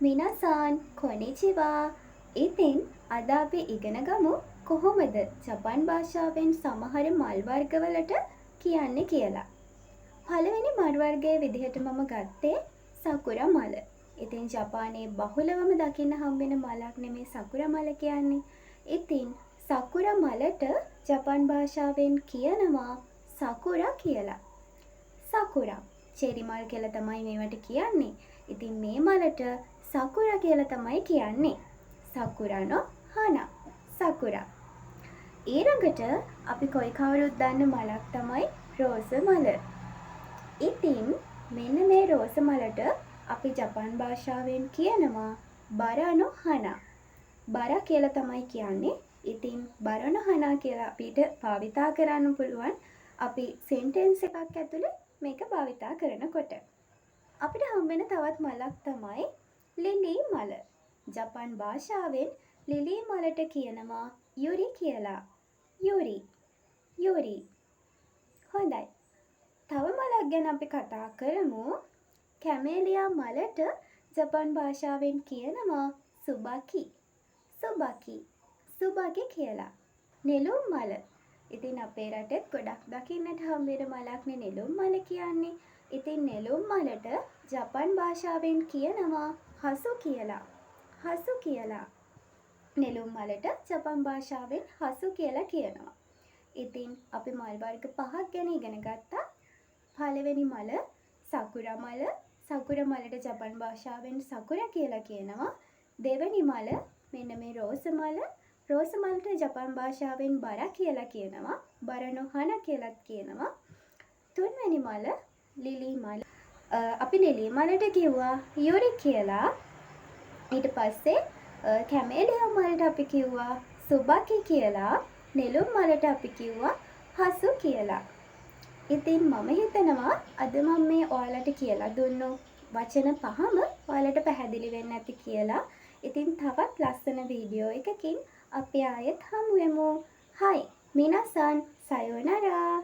මිනාසාන් කොනිචිවා. ඉතින් අද අපි ඉගෙන ගමු කොහොමද ජපන් භාෂාවෙන් සමහර මල් වර්ගවලට කියන්නේ කියලා. පළවෙනි මල් වර්ගයේ විදිහට මම ගත්තේ සකුරා මල. ඉතින් ජපානයේ බහුලවම දකින්න හම්බෙන මලක් නෙමේ සකුරා මල කියන්නේ. ඉතින් සකුරා මලට ජපන් භාෂාවෙන් කියනවා සකුරා කියලා. සකුරා චෙරි මල් කියලා තමයි මේවට කියන්නේ. ඉතින් මේ මලට සකුරා කියලා තමයි කියන්නේ. සකුරානෝ හානා. සකුරා. ඊළඟට අපි කොයි කවුරුත් දන්න මලක් තමයි රෝස මල. ඉතින් මෙන්න මේ රෝස මලට අපි ජපන් භාෂාවෙන් කියනවා බරානෝ හානා. බරා කියලා තමයි කියන්නේ. ඉතින් බරානෝ හානා කියලා අපිට භාවිතා කරන්න පුළුවන්. අපි සෙන්ටෙන්ස් එකක් ඇතුලේ මේක භාවිතා කරනකොට. අපිට හම්බෙන තවත් මලක් තමයි ලිලී මල. ජපන් භාෂාවෙන් ලිලී මලට කියනවා යුරි කියලා. යුරි. යුරි. හොඳයි. තව මලක් ගැන අපි කතා කරමු. කැමේලියා මලට ජපන් භාෂාවෙන් කියනවා සුබකි. සුබකි. සුබකි කියලා. නෙළුම් මල. ඉතින් අපේ රටෙත් ගොඩක් දකින්නට හම්බෙන මලක්නේ නෙළුම් මල කියන්නේ. ඉතින් නෙළුම් මලට ජපන් භාෂාවෙන් කියනවා හසු කියලා. හසු කියලා. නෙළුම් මලට ජපන් භාෂාවෙන් හසු කියලා කියනවා. ඉතින් අපි මල් වර්ග පහක් ගැන ඉගෙන ගත්තා. පළවෙනි මල සකුරා මල. සකුරා මලට ජපන් භාෂාවෙන් සකුරා කියලා කියනවා. දෙවෙනි මල මෙන්න මේ රෝස මල. රෝස මලට ජපන් භාෂාවෙන් බරා කියලා කියනවා. බරනෝ හානා කියලාත් කියනවා. තුන්වෙනි මල ලිලී මල. අපි ලිලී මලට කිව්වා යුරි කියලා. ඊට පස්සේ කැමේලියා මලට අපි කිව්වා සුබකි කියලා. නෙළුම් මලට අපි කිව්වා හසු කියලා. ඉතින් මම හිතනවා අද මම මේ ඔයාලට කියලා දුන්නු වචන පහම ඔයාලට පැහැදිලි වෙන්න ඇති කියලා. ඉතින් තවත් ලස්සන වීඩියෝ එකකින් අපි ආයෙත් හමු වෙමු. හයි මිනාසන් සයෝනාරා.